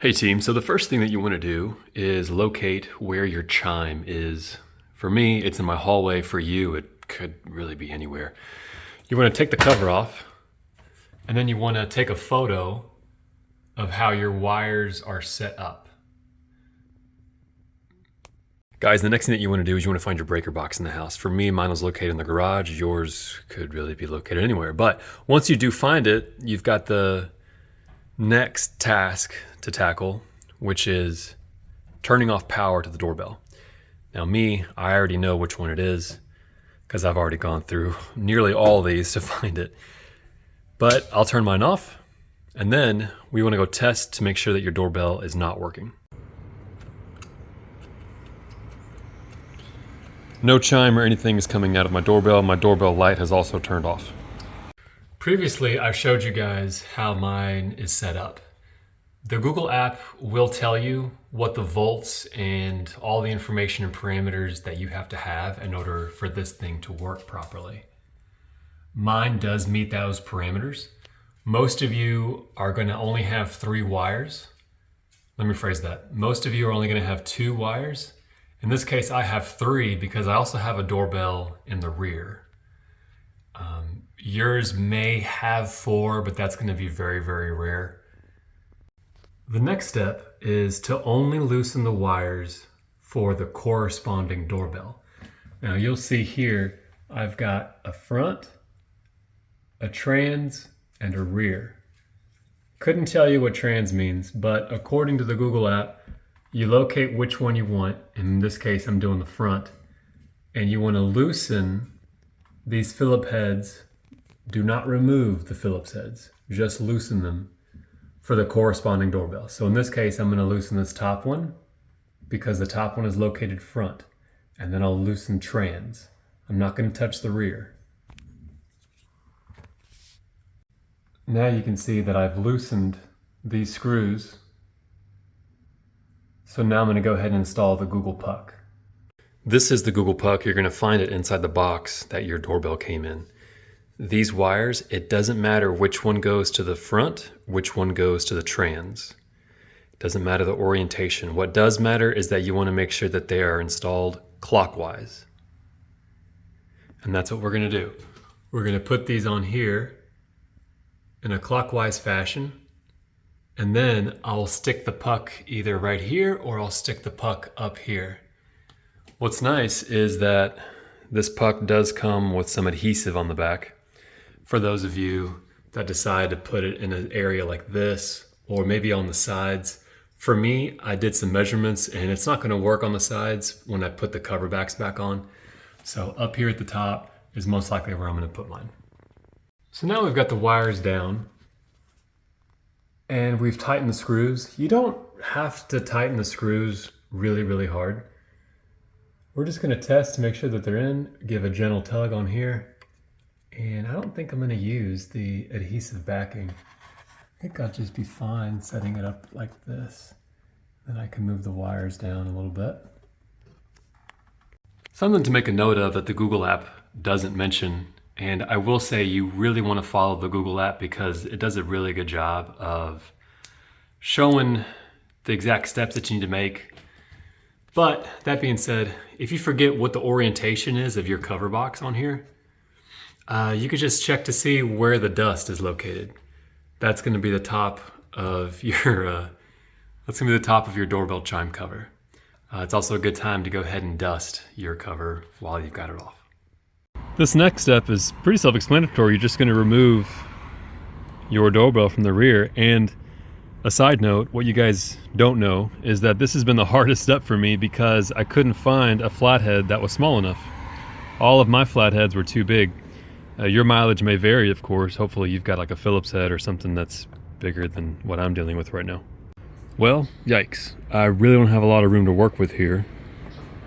Hey team, so the first thing that you want to do is locate where your chime is. For me, it's in my hallway. For you, it could really be anywhere. You want to take the cover off, and then you want to take a photo of how your wires are set up. Guys, the next thing that you want to do is you want to find your breaker box in the house. For me, mine was located in the garage. Yours could really be located anywhere. But once you do find it, you've got the next task to tackle, which is turning off power to the doorbell. Now I already know which one it is because I've already gone through nearly all these to find it. But I'll turn mine off, and then we want to go test to make sure that your doorbell is not working. No chime or anything is coming out of my doorbell. My doorbell light has also turned off. Previously, I showed you guys how mine is set up. The Google app will tell you what the volts and all the information and parameters that you have to have in order for this thing to work properly. Mine does meet those parameters. Most of you are going to only have 3 wires. Let me phrase that. Most of you are only going to have 2 wires. In this case, I have 3 because I also have a doorbell in the rear. Yours may have 4, but that's going to be very, very rare. The next step is to only loosen the wires for the corresponding doorbell. Now you'll see here, I've got a front, a trans, and a rear. Couldn't tell you what trans means, but according to the Google app, you locate which one you want. In this case, I'm doing the front, and you want to loosen these Phillips heads. Do not remove the Phillips heads, just loosen them for the corresponding doorbell. So in this case, I'm going to loosen this top one because the top one is located front, and then I'll loosen trans. I'm not going to touch the rear. Now you can see that I've loosened these screws. So now I'm going to go ahead and install the Google Puck. This is the Google Puck. You're going to find it inside the box that your doorbell came in. These wires, it doesn't matter which one goes to the front, which one goes to the trans. It doesn't matter the orientation. What does matter is that you want to make sure that they are installed clockwise. And that's what we're going to do. We're going to put these on here in a clockwise fashion, and then I'll stick the puck either right here or I'll stick the puck up here. What's nice is that this puck does come with some adhesive on the back. For those of you that decide to put it in an area like this, or maybe on the sides. For me, I did some measurements and it's not gonna work on the sides when I put the cover backs back on. So up here at the top is most likely where I'm gonna put mine. So now we've got the wires down and we've tightened the screws. You don't have to tighten the screws really, really hard. We're just gonna test to make sure that they're in, give a gentle tug on here. And I don't think I'm gonna use the adhesive backing. I think I'll just be fine setting it up like this. Then I can move the wires down a little bit. Something to make a note of that the Google app doesn't mention, and I will say you really wanna follow the Google app because it does a really good job of showing the exact steps that you need to make. But that being said, if you forget what the orientation is of your cover box on here, you could just check to see where the dust is located. That's going to be the top of your doorbell chime cover. It's also a good time to go ahead and dust your cover while you've got it off. This next step is pretty self-explanatory. You're just going to remove your doorbell from the rear. And a side note, what you guys don't know is that this has been the hardest step for me because I couldn't find a flathead that was small enough. All of my flatheads were too big. Your mileage may vary, of course. Hopefully you've got like a Phillips head or something that's bigger than what I'm dealing with right now. Well, yikes. I really don't have a lot of room to work with here.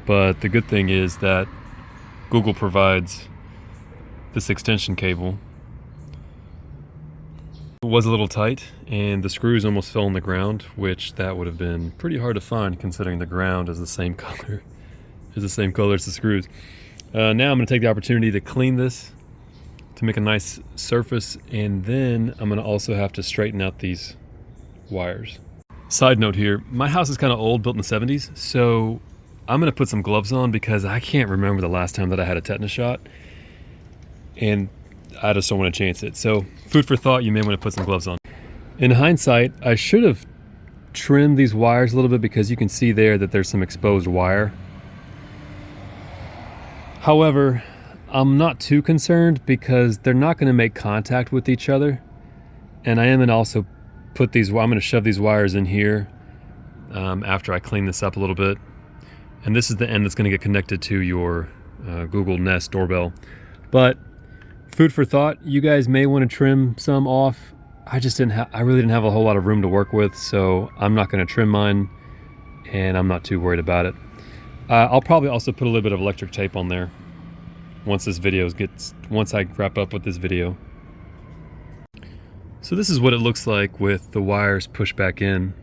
But the good thing is that Google provides this extension cable. It was a little tight and the screws almost fell on the ground, which that would have been pretty hard to find considering the ground is the same color as the screws. Now I'm going to take the opportunity to clean this to make a nice surface, and then I'm going to also have to straighten out these wires. Side note here, my house is kind of old, built in the 70s, so I'm gonna put some gloves on because I can't remember the last time that I had a tetanus shot, and I just don't want to chance it. So food for thought, you may want to put some gloves on. In hindsight, I should have trimmed these wires a little bit because you can see there that there's some exposed wire. However, I'm not too concerned because they're not going to make contact with each other, and I am going to also I'm going to shove these wires in here after I clean this up a little bit. And this is the end that's going to get connected to your Google Nest doorbell. But food for thought, you guys may want to trim some off. I really didn't have a whole lot of room to work with, so I'm not going to trim mine, and I'm not too worried about it. I'll probably also put a little bit of electric tape on there once I wrap up with this video. So this is what it looks like with the wires pushed back in.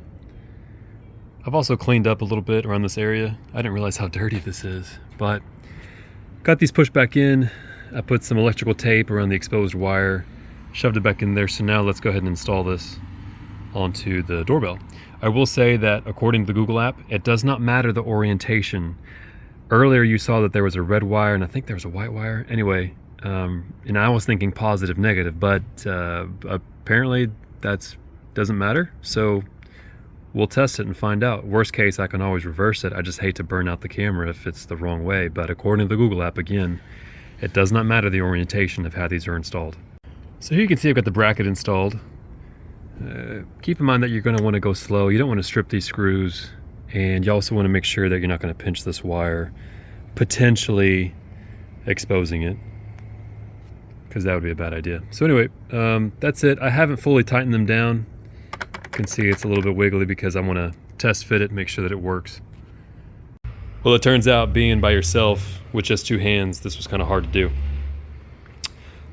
I've also cleaned up a little bit around this area. I didn't realize how dirty this is, but got these pushed back in. I put some electrical tape around the exposed wire, shoved it back in there. So now let's go ahead and install this onto the doorbell. I will say that according to the Google app, it does not matter the orientation. Earlier you saw that there was a red wire and I think there was a white wire. Anyway, and I was thinking positive, negative, but apparently that doesn't matter. So we'll test it and find out. Worst case, I can always reverse it. I just hate to burn out the camera if it's the wrong way. But according to the Google app, again, it does not matter the orientation of how these are installed. So here you can see I've got the bracket installed. Keep in mind that you're going to want to go slow. You don't want to strip these screws, and you also want to make sure that you're not going to pinch this wire, potentially exposing it, because that would be a bad idea. So anyway, that's it. I haven't fully tightened them down. You can see it's a little bit wiggly because I want to test fit it, make sure that it works. Well, it turns out being by yourself with just two hands, this was kind of hard to do.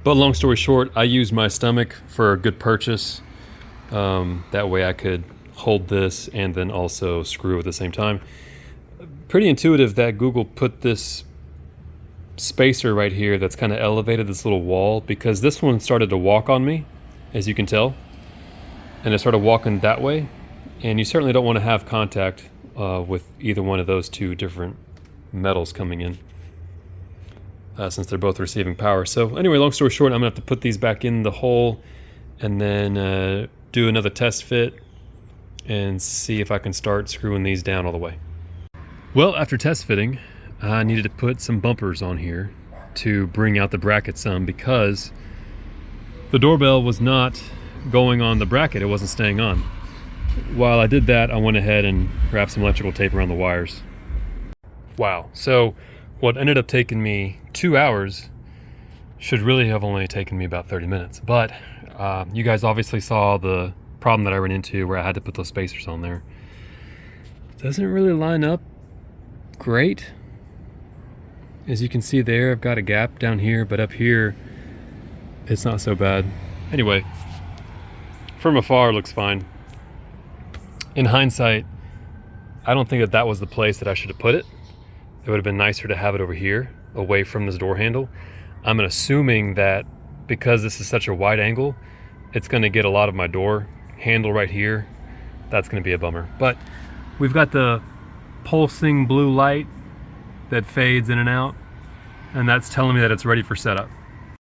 But long story short, I used my stomach for a good purchase. That way I could hold this and then also screw at the same time. Pretty intuitive that Google put this spacer right here that's kind of elevated, this little wall, because this one started to walk on me, as you can tell, and it started walking that way, and you certainly don't want to have contact with either one of those two different metals coming in, since they're both receiving power. So anyway, long story short, I'm gonna have to put these back in the hole and then do another test fit and see if I can start screwing these down all the way. Well, after test fitting, I needed to put some bumpers on here to bring out the bracket some, because the doorbell was not going on the bracket. It wasn't staying on. While I did that, I went ahead and wrapped some electrical tape around the wires. Wow. So what ended up taking me 2 hours should really have only taken me about 30 minutes. But you guys obviously saw the problem that I ran into where I had to put those spacers on there. Doesn't really line up great. As you can see there, I've got a gap down here, but up here, it's not so bad. Anyway, from afar, it looks fine. In hindsight, I don't think that that was the place that I should have put it. It would have been nicer to have it over here, away from this door handle. I'm assuming that because this is such a wide angle, it's going to get a lot of my door handle right here. That's going to be a bummer. But we've got the pulsing blue light that fades in and out, and that's telling me that it's ready for setup.